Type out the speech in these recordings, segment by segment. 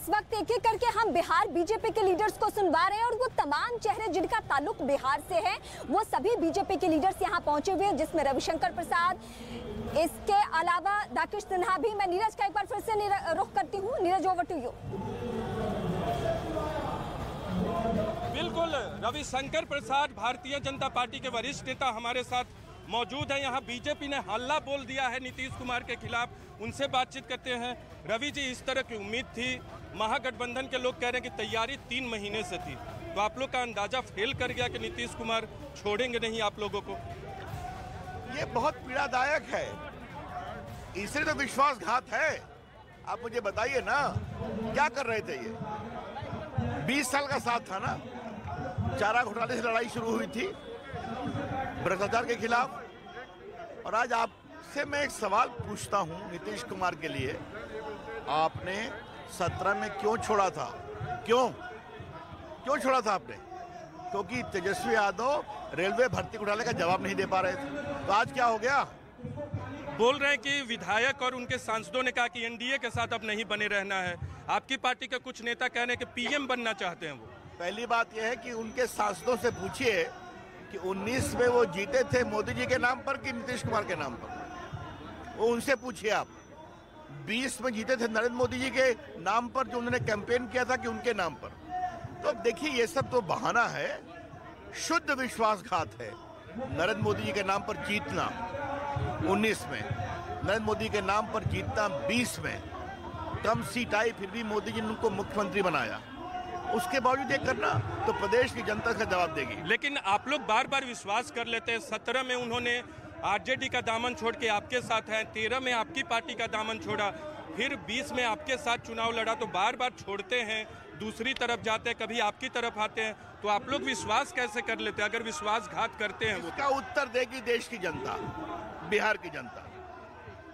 इस वक्त एक एक करके हम बिहार बीजेपी के लीडर्स को सुनवा रहे हैं और वो तमाम चेहरे जिनका ताल्लुक बिहार से है वो सभी बीजेपी के लीडर्स यहाँ पहुंचे हुए हैं, जिसमें रविशंकर प्रसाद, इसके अलावा राकेश सिन्हा भी। मैं नीरज का एक बार फिर से रुख करती हूँ। Neeraj, over to you. बिल्कुल, रविशंकर प्रसाद भारतीय जनता पार्टी के वरिष्ठ नेता हमारे साथ मौजूद है। यहाँ बीजेपी ने हल्ला बोल दिया है नीतीश कुमार के खिलाफ, उनसे बातचीत करते हैं। रवि जी, इस तरह की उम्मीद थी, महागठबंधन के लोग कह रहे हैं कि तैयारी 3 महीने से थी, तो आप लोग का अंदाजा फेल कर गया कि नीतीश कुमार छोड़ेंगे नहीं आप लोगों को? ये बहुत पीड़ादायक है, इसलिए तो विश्वासघात है। आप मुझे बताइए ना, क्या कर रहे थे ये? 20 साल का साथ था ना, चारा घोटाले से लड़ाई शुरू हुई थी भ्रष्टाचार के खिलाफ। और आज आपसे मैं एक सवाल पूछता हूं नीतीश कुमार के लिए, आपने 17 में क्यों छोड़ा था? क्यों छोड़ा था आपने? क्योंकि तेजस्वी यादव रेलवे भर्ती घोटाले का जवाब नहीं दे पा रहे थे। तो आज क्या हो गया? बोल रहे हैं कि विधायक और उनके सांसदों ने कहा कि एनडीए के साथ अब नहीं बने रहना है। आपकी पार्टी के कुछ नेता कह रहे हैं कि पीएम बनना चाहते हैं वो। पहली बात यह है कि उनके सांसदों से पूछिए कि 19 में वो जीते थे मोदी जी के नाम पर कि नीतीश कुमार के नाम पर, वो उनसे पूछिए आप। 20 में जीते थे नरेंद्र मोदी जी के नाम पर, जो उन्होंने कैंपेन किया था कि उनके नाम पर। तो अब देखिए, ये सब तो बहाना है, शुद्ध विश्वासघात है। नरेंद्र मोदी जी के नाम पर जीतना 19 में, नरेंद्र मोदी के नाम पर जीतना 20 में, कम सीट आई फिर भी मोदी जी ने उनको मुख्यमंत्री बनाया। उसके बावजूद ये करना तो प्रदेश की जनता का जवाब देगी। लेकिन आप लोग बार बार विश्वास कर लेते हैं। 17 में उन्होंने आरजेडी का दामन छोड़ के आपके साथ हैं, 13 में आपकी पार्टी का दामन छोड़ा, फिर 20 में आपके साथ चुनाव लड़ा, तो बार बार छोड़ते हैं, दूसरी तरफ जाते हैं, कभी आपकी तरफ आते हैं। तो आप लोग विश्वास कैसे कर लेते हैं अगर विश्वासघात करते हैं? उसका उत्तर देगी देश की जनता, बिहार की जनता।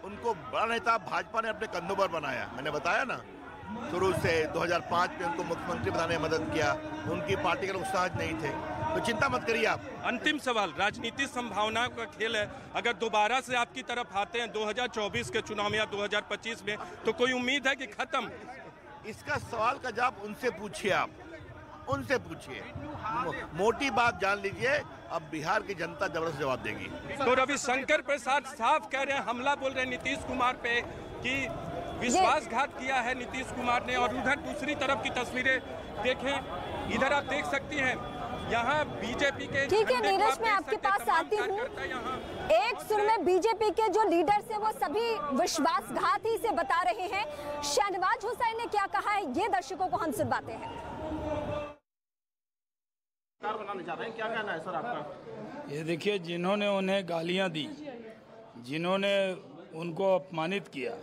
उनको बड़ा नेता भाजपा ने अपने कंधों पर बनाया, मैंने बताया ना, शुरू से 2005 में उनको मुख्यमंत्री बनाने में मदद किया। उनकी पार्टी के लोग सहज नहीं थे, तो चिंता मत करिए आप। अंतिम सवाल, राजनीतिक संभावनाओं का खेल है, अगर दोबारा से आपकी तरफ आते हैं 2024 के चुनाव में या 2025 में, तो कोई उम्मीद है कि खत्म? इसका सवाल का जवाब उनसे पूछिए, आप उनसे पूछिए। मोटी बात जान लीजिए, अब बिहार की जनता जबरदस्त जवाब देगी। तो रविशंकर प्रसाद साफ कह रहे हैं, हमला बोल रहे हैं नीतीश कुमार पे कि विश्वासघात किया है नीतीश कुमार ने। और उधर दूसरी तरफ की तस्वीरें देखें, इधर आप देख सकती हैं, यहाँ बीजेपी के। ठीक है नीरज, मैं आपके पास आती हूँ। एक सुर में बीजेपी के जो लीडर्स हैं वो सभी विश्वासघात ही से बता रहे हैं। शहनवाज हुसैन ने क्या कहा है, ये दर्शकों को हम सुनवाते हैं। बनाना चाह रहे हैं, क्या कहना है सर आपका? ये देखिए, जिन्होंने उन्हें गालियां दी, जिन्होंने उनको अपमानित किया,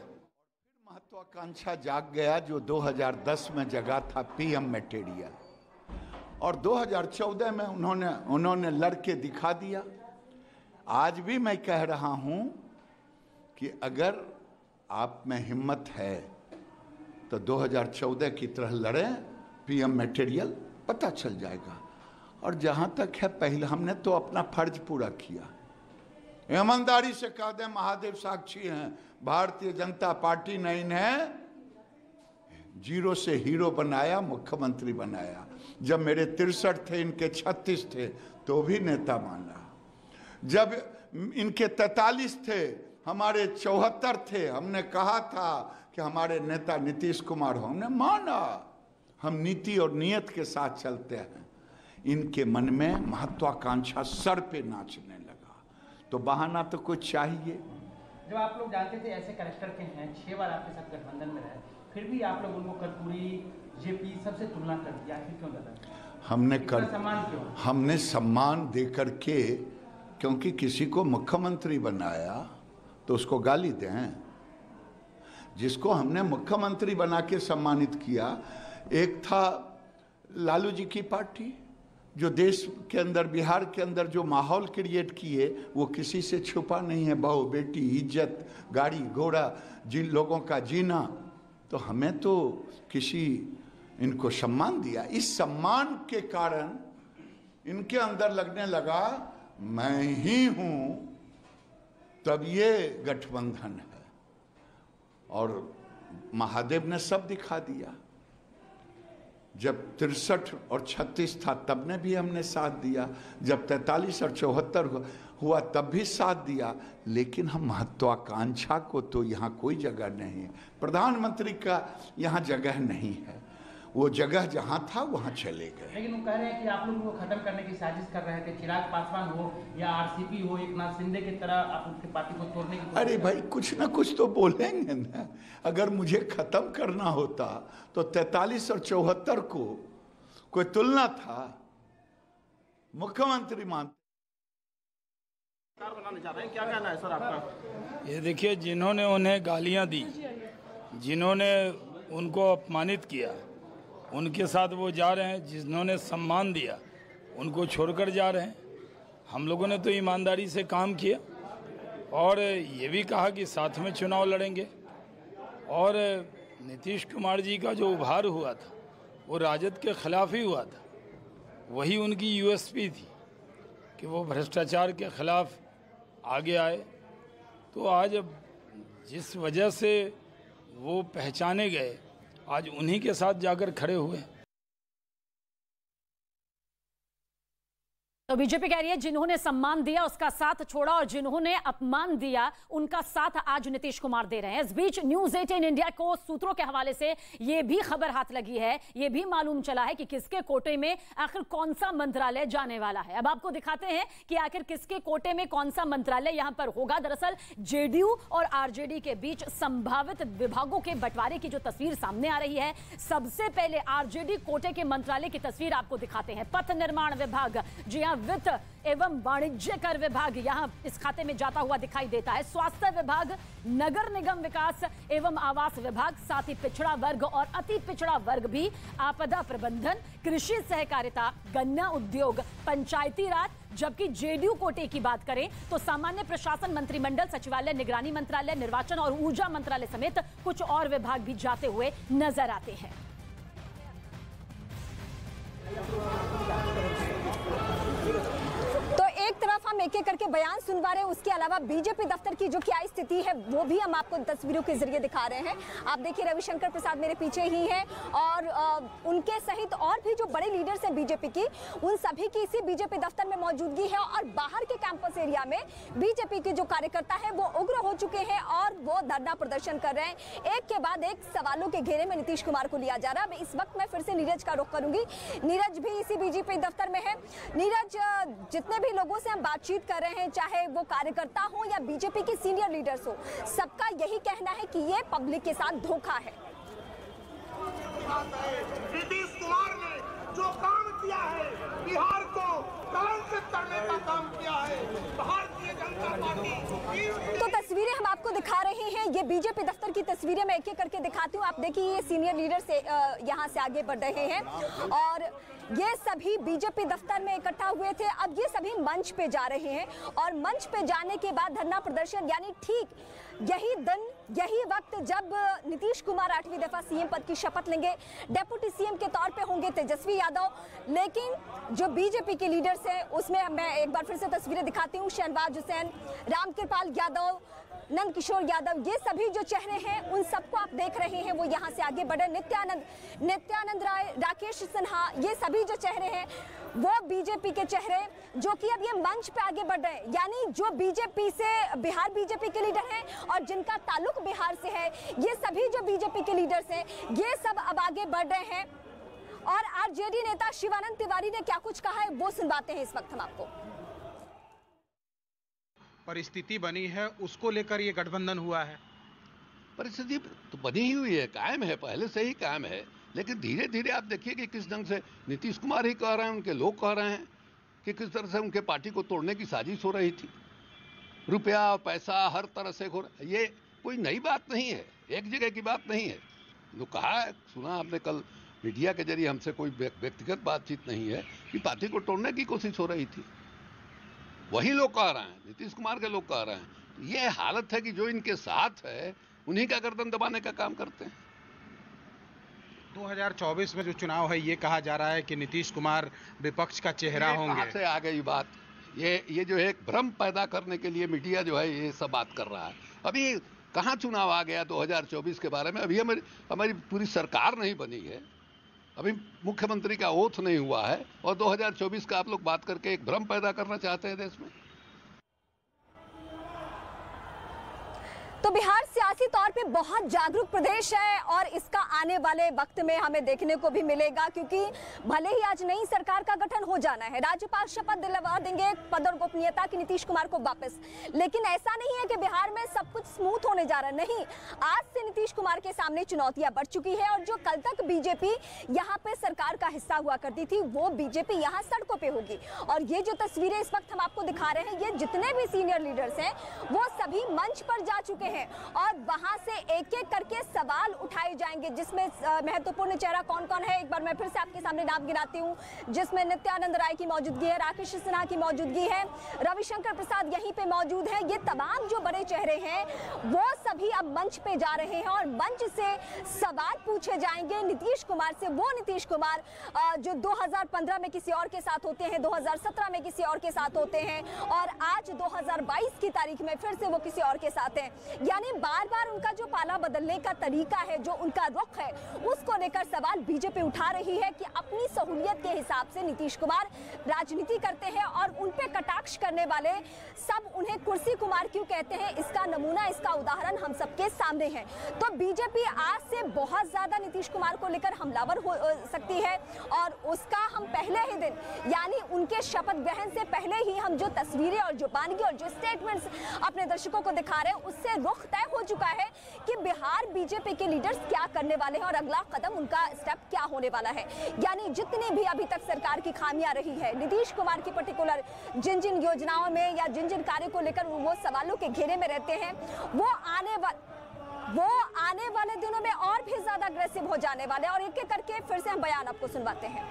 महत्वाकांक्षा जाग गया जो 2010 में जगा था पीएम मटेरियल, और 2014 में उन्होंने लड़के दिखा दिया। आज भी मैं कह रहा हूं कि अगर आप में हिम्मत है तो 2014 की तरह लड़ें, पीएम मटेरियल पता चल जाएगा। और जहां तक है, पहले हमने तो अपना फर्ज पूरा किया। ईमानदारी से कह दें, महादेव साक्षी हैं, भारतीय जनता पार्टी ने इन्हें 0 से हीरो बनाया, मुख्यमंत्री बनाया। जब मेरे 63 थे, इनके 36 थे, तो भी नेता माना। जब इनके 43 थे, हमारे 74 थे, हमने कहा था कि हमारे नेता नीतीश कुमार हो, हमने माना। हम नीति और नियत के साथ चलते हैं। इनके मन में महत्वाकांक्षा सर पे नाचने लगा, तो बहाना तो कुछ चाहिए। जब आप लोग जानते थे ऐसे कैरेक्टर के हैं, 6 बार आपके साथ गठबंधन में रहे, फिर भी आप लोग उनको कर्पूरी, जेपी सबसे तुलना कर दिया, आखिर क्यों दादा? हमने सम्मान दे करके, क्योंकि किसी को मुख्यमंत्री बनाया तो उसको गाली दें। जिसको हमने मुख्यमंत्री बना के सम्मानित किया, एक था लालू जी की पार्टी, जो देश के अंदर, बिहार के अंदर जो माहौल क्रिएट किए, वो किसी से छुपा नहीं है। बहू बेटी, इज्जत, गाड़ी घोड़ा, जिन लोगों का जीना, तो हमें तो किसी इनको सम्मान दिया। इस सम्मान के कारण इनके अंदर लगने लगा मैं ही हूं, तब ये गठबंधन है। और महादेव ने सब दिखा दिया। जब 63 और 36 था तब ने भी हमने साथ दिया, जब 43 और 74 हुआ तब भी साथ दिया, लेकिन हम महत्वाकांक्षा को तो यहाँ कोई जगह नहीं है। प्रधानमंत्री का यहाँ जगह नहीं है, वो जगह जहाँ था वहाँ चले गए। लेकिन वो कह रहे हैं कि आप लोग को खत्म करने की साजिश कर रहे थे, चिराग पासवान हो या आरसीपी हो, एकनाथ शिंदे की तरह आप उनकी पार्टी को तोड़ने की। अरे भाई कुछ ना कुछ तो बोलेंगे ना। अगर मुझे खत्म करना होता तो 43 और 74 को कोई तुलना था? मुख्यमंत्री मानते बनाना चाह रहे हैं, क्या कहना है सर आपका? ये देखिए, जिन्होंने उन्हें गालियां दी, जिन्होंने उनको अपमानित किया, उनके साथ वो जा रहे हैं। जिन्होंने सम्मान दिया उनको छोड़कर जा रहे हैं। हम लोगों ने तो ईमानदारी से काम किया और ये भी कहा कि साथ में चुनाव लड़ेंगे। और नीतीश कुमार जी का जो उभार हुआ था वो राजद के खिलाफ ही हुआ था। वही उनकी यूएसपी थी कि वो भ्रष्टाचार के खिलाफ आगे आए। तो आज अब जिस वजह से वो पहचाने गए, आज उन्हीं के साथ जाकर खड़े हुए। तो बीजेपी कह रही है जिन्होंने सम्मान दिया उसका साथ छोड़ा और जिन्होंने अपमान दिया उनका साथ आज नीतीश कुमार दे रहे हैं। इस बीच न्यूज़ 18 इंडिया को सूत्रों के हवाले से यह भी खबर हाथ लगी है, यह भी मालूम चला है कि किसके कोटे में आखिर कौन सा मंत्रालय जाने वाला है। अब आपको दिखाते हैं कि आखिर किसके कोटे में कौन सा मंत्रालय यहां पर होगा। दरअसल जेडीयू और आरजेडी के बीच संभावित विभागों के बंटवारे की जो तस्वीर सामने आ रही है, सबसे पहले आरजेडी कोटे के मंत्रालय की तस्वीर आपको दिखाते हैं। पथ निर्माण विभाग, जी हां, वित्त एवं वाणिज्य कर विभाग यहां इस खाते में जाता हुआ दिखाई देता है। स्वास्थ्य विभाग, नगर निगम विकास एवं आवास विभाग, साथ ही पिछड़ा वर्ग और अति पिछड़ा वर्ग भी, आपदा प्रबंधन, कृषि सहकारिता, गन्ना उद्योग, पंचायती राज। जबकि जेडीयू कोटे की बात करें तो सामान्य प्रशासन मंत्रिमंडल, सचिवालय, निगरानी मंत्रालय, निर्वाचन और ऊर्जा मंत्रालय समेत कुछ और विभाग भी जाते हुए नजर आते हैं। तो एक तरफ हम एक एक करके बयान सुनवा रहे हैं, उसके अलावा बीजेपी दफ्तर की जो क्या स्थिति है वो भी हम आपको तस्वीरों के जरिए दिखा रहे हैं। आप देखिए रविशंकर प्रसाद मेरे पीछे ही हैं और उनके सहित और भी जो बड़े लीडर्स हैं बीजेपी की, उन सभी की इसी बीजेपी दफ्तर में मौजूदगी है। और बाहर के कैंपस एरिया में बीजेपी के जो कार्यकर्ता है वो उग्र हो चुके हैं और वो धरना प्रदर्शन कर रहे हैं। एक के बाद एक सवालों के घेरे में नीतीश कुमार को लिया जा रहा है। इस वक्त मैं फिर से नीरज का रुख करूंगी। नीरज भी इसी बीजेपी दफ्तर में है। नीरज, जितने भी लोगों से हम बातचीत कर रहे हैं, चाहे वो कार्यकर्ता हो या बीजेपी के सीनियर लीडर्स हो, सबका यही कहना है कि ये पब्लिक के साथ धोखा है। नीतीश कुमार ने जो काम किया है, बिहार को कलंकित करने का काम किया है, भारतीय जनता पार्टी। तो तस्वीरें हम आपको दिखा रहे हैं, ये बीजेपी दफ्तर की तस्वीरें मैं एक एक करके दिखाती हूँ। आप देखिए ये सीनियर लीडर से यहाँ से आगे बढ़ रहे हैं और ये सभी बीजेपी दफ्तर में इकट्ठा हुए थे। अब ये सभी मंच पे जा रहे हैं और मंच पे जाने के बाद धरना प्रदर्शन, यानी ठीक यही दिन, यही वक्त जब नीतीश कुमार 8वीं दफा सीएम पद की शपथ लेंगे। डेप्यूटी सीएम के तौर पे होंगे तेजस्वी यादव, लेकिन जो बीजेपी के लीडर्स हैं उसमें मैं एक बार फिर से तस्वीरें दिखाती हूँ। शहनवाज हुसैन, रामकृपाल यादव, नंद किशोर यादव, ये सभी जो चेहरे हैं उन सबको आप देख रहे हैं वो यहाँ से आगे बढ़े। नित्यानंद राय, राकेश सिन्हा, ये सभी जो चेहरे हैं वो बीजेपी के चेहरे जो कि अब ये मंच पे आगे बढ़ रहे हैं। यानी जो बीजेपी से बिहार बीजेपी के लीडर हैं और जिनका ताल्लुक बिहार से है, ये सभी जो बीजेपी के लीडर्स हैं ये सब अब आगे बढ़ रहे हैं। और आरजेडी नेता शिवानंद तिवारी ने क्या कुछ कहा है वो सुनवाते हैं इस वक्त हम आपको। परिस्थिति बनी है उसको लेकर ये गठबंधन हुआ है। परिस्थिति तो बनी ही हुई है, कायम है, पहले से ही कायम है, लेकिन धीरे धीरे आप देखिए कि किस ढंग से नीतीश कुमार ही कह रहे हैं, उनके लोग कह रहे हैं कि किस तरह से उनके पार्टी को तोड़ने की साजिश हो रही थी। रुपया पैसा हर तरह से हो रहा, ये कोई नई बात नहीं है, एक जगह की बात नहीं है। जो कहा है, सुना आपने कल मीडिया के जरिए, हमसे कोई व्यक्तिगत बातचीत नहीं है कि पार्टी को तोड़ने की कोशिश हो रही थी। वही लोग कह रहे हैं, नीतीश कुमार के लोग कह रहे हैं। ये हालत है कि जो इनके साथ है उन्हीं का गर्दन दबाने का काम करते हैं। 2024 में जो चुनाव है ये कहा जा रहा है कि नीतीश कुमार विपक्ष का चेहरा होंगे। कहां से आ गई बात? ये जो एक भ्रम पैदा करने के लिए मीडिया जो है ये सब बात कर रहा है। अभी कहाँ चुनाव आ गया 2024 के बारे में? अभी हमारी पूरी सरकार नहीं बनी है। अभी मुख्यमंत्री का ओथ नहीं हुआ है और 2024 का आप लोग बात करके एक भ्रम पैदा करना चाहते हैं देश में। तो बिहार सियासी तौर पे बहुत जागरूक प्रदेश है और इसका आने वाले वक्त में हमें देखने को भी मिलेगा, क्योंकि भले ही आज नई सरकार का गठन हो जाना है, राज्यपाल शपथ दिलवा देंगे पद और गोपनीयता की नीतीश कुमार को वापस, लेकिन ऐसा नहीं है कि बिहार में सब कुछ स्मूथ होने जा रहा है। नहीं, आज से नीतीश कुमार के सामने चुनौतियां बढ़ चुकी है और जो कल तक बीजेपी यहाँ पे सरकार का हिस्सा हुआ करती थी, वो बीजेपी यहाँ सड़कों पे होगी। और ये जो तस्वीरें इस वक्त हम आपको दिखा रहे हैं, ये जितने भी सीनियर लीडर्स हैं वो सभी मंच पर जा चुके हैं और वहां से एक एक करके सवाल उठाए जाएंगे, जिसमें महत्वपूर्ण चेहरा कौन कौन है एक बार मैं फिर से आपके सामने नाम गिनाती हूं, जिसमें नित्यानंद राय की मौजूदगी है, राकेश सिन्हा की मौजूदगी है, रविशंकर प्रसाद यहीं पे मौजूद है। ये तमाम जो बड़े चेहरे हैं वो सभी अब मंच पे जा रहे हैं और मंच से सवाल पूछे जाएंगे नीतीश कुमार से। वो नीतीश कुमार जो 2015 में किसी और के साथ होते हैं, 2017 में किसी और के साथ होते हैं और आज 2022 की तारीख में फिर से वो किसी और के साथ हैं। यानी बार बार उनका जो पाला बदलने का तरीका है, जो उनका रुख है, उसको लेकर सवाल बीजेपी उठा रही है कि अपनी सहूलियत के हिसाब से नीतीश कुमार राजनीति करते हैं और उन पे कटाक्ष करने वाले सब उन्हें कुर्सी कुमार क्यों कहते हैं, इसका नमूना, इसका उदाहरण हम सबके सामने है। तो बीजेपी आज से बहुत ज्यादा नीतीश कुमार को लेकर हमलावर हो सकती है और उसका हम पहले ही दिन यानी उनके शपथ ग्रहण से पहले ही हम जो तस्वीरें और जो बानगी और जो स्टेटमेंट्स अपने दर्शकों को दिखा रहे हैं, उससे रुख तय हो चुका है कि बिहार बीजेपी के लीडर्स क्या करने वाले हैं और अगला कदम उनका स्टेप क्या होने वाला है। यानी जितनी भी अभी तक सरकार की खामियां रही है, नीतीश कुमार की पर्टिकुलर जिन जिन योजनाओं में या जिन जिन कार्यों को लेकर वो सवालों के घेरे में रहते हैं, वो आने वाले दिनों में और भी ज्यादा अग्रेसिव हो जाने वाले। और एक एक करके फिर से हम बयान आपको सुनवाते हैं।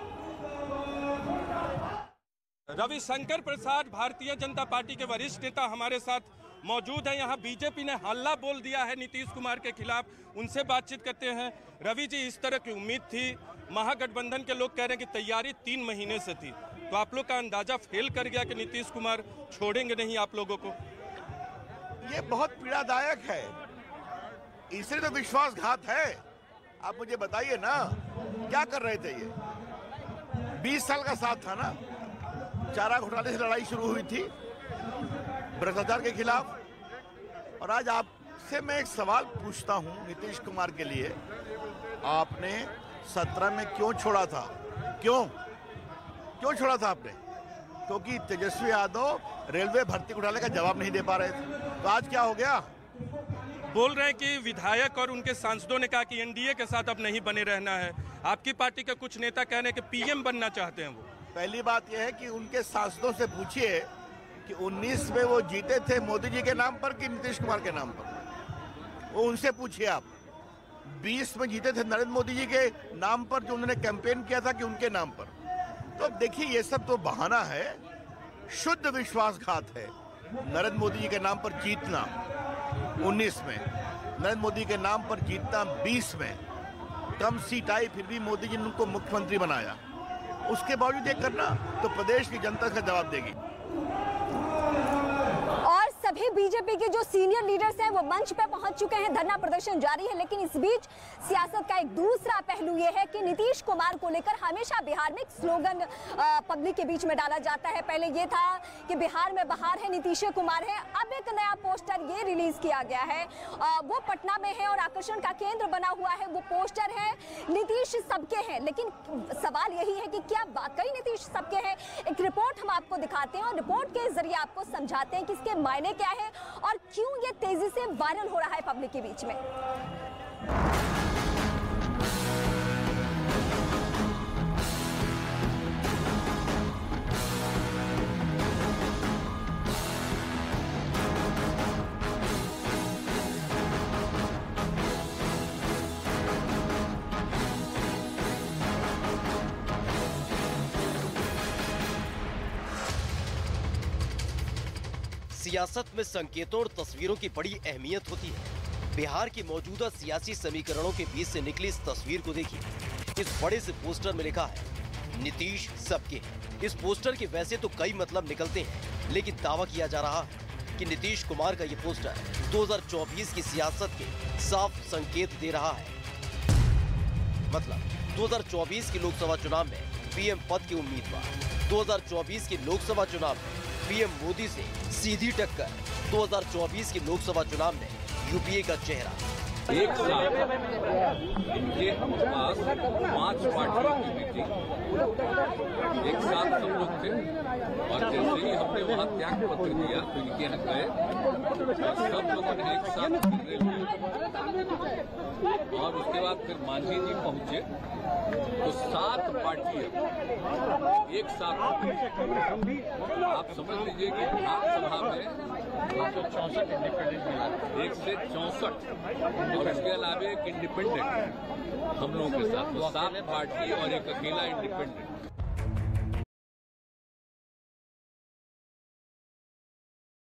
रविशंकर प्रसाद भारतीय जनता पार्टी के वरिष्ठ नेता हमारे साथ मौजूद है। यहाँ बीजेपी ने हल्ला बोल दिया है नीतीश कुमार के खिलाफ, उनसे बातचीत करते हैं। रवि जी, इस तरह की उम्मीद थी, महागठबंधन के लोग कह रहे हैं कि तैयारी 3 महीने से थी, तो आप लोग का अंदाजा फेल कर गया कि नीतीश कुमार छोड़ेंगे नहीं आप लोगों को? ये बहुत पीड़ादायक है, इसलिए तो विश्वासघात है। आप मुझे बताइए ना, क्या कर रहे थे ये? 20 साल का साथ था ना, चारा घोटाले से लड़ाई शुरू हुई थी भ्रष्टाचार के खिलाफ। और आज आपसे मैं एक सवाल पूछता हूं नीतीश कुमार के लिए, आपने 17 में क्यों छोड़ा था? क्यों छोड़ा था आपने? क्योंकि तेजस्वी यादव रेलवे भर्ती घोटाले का जवाब नहीं दे पा रहे थे। तो आज क्या हो गया? बोल रहे हैं कि विधायक और उनके सांसदों ने कहा कि एनडीए के साथ अब नहीं बने रहना है। आपकी पार्टी के कुछ नेता कह रहे हैं कि पीएम बनना चाहते हैं वो। पहली बात यह है कि उनके सांसदों से पूछिए कि 19 में वो जीते थे मोदी जी के नाम पर कि नीतीश कुमार के नाम पर, वो उनसे पूछिए आप। 20 में जीते थे नरेंद्र मोदी जी के नाम पर, जो उन्होंने कैंपेन किया था कि उनके नाम पर। तो अब देखिए, ये सब तो बहाना है, शुद्ध विश्वासघात है। नरेंद्र मोदी जी के नाम पर जीतना 19 में, नरेंद्र मोदी के नाम पर जीतना 20 में, कम सीट आई फिर भी मोदी जी ने उनको मुख्यमंत्री बनाया। उसके बावजूद ये करना, तो प्रदेश की जनता का जवाब देगी। और सभी बीजेपी के जो सीनियर लीडर्स हैं वो मंच पे पहुंच चुके हैं, धरना प्रदर्शन जारी है। लेकिन इस बीच सियासत का एक दूसरा पहलू ये है कि नीतीश कुमार को लेकर हमेशा बिहार में एक स्लोगन पब्लिक के बीच में डाला जाता है। पहले ये था कि बिहार में बहार है, नीतीश कुमार है। अब एक नया पोस्टर ये रिलीज किया गया है, वो पटना में है और आकर्षण का केंद्र बना हुआ है। वो पोस्टर है नीतीश सबके हैं, लेकिन सवाल यही है कि क्या वाकई नीतीश सबके हैं? एक रिपोर्ट हम आपको दिखाते हैं और रिपोर्ट के जरिए आपको समझाते हैं कि इसके मायने क्या है और क्यों ये तेजी से वायरल हो रहा है पब्लिक के बीच में। सियासत में संकेतों और तस्वीरों की बड़ी अहमियत होती है। बिहार की मौजूदा सियासी समीकरणों के बीच से निकली इस तस्वीर को देखिए। इस बड़े से पोस्टर में लिखा है नीतीश सबके। इस पोस्टर के वैसे तो कई मतलब निकलते हैं, लेकिन दावा किया जा रहा है कि नीतीश कुमार का ये पोस्टर 2024 की सियासत के साफ संकेत दे रहा है। मतलब 2024 के लोकसभा चुनाव में पीएम पद के उम्मीदवार, 2024 के लोकसभा चुनाव में पीएम मोदी से सीधी टक्कर, 2024 के लोकसभा चुनाव में यूपीए का चेहरा। एक साथ इनके पास 5 पार्टियों की मीटिंग, एक साथ सब लोग थे और जैसे ही हमने वहां त्याग पत्र दिया तो इनके यहाँ गए और सब लोगों ने एक साथ निर्णय लिया और उसके बाद फिर मांझी जी पहुंचे तो 7 पार्टियां एक साथ, आप समझ लीजिए कि विधानसभा में 164 इंडिपेंडेंट, 164 और इसके अलावा एक इंडिपेंडेंट हम लोगों के साथ, तो 7 पार्टी और एक अकेला इंडिपेंडेंट।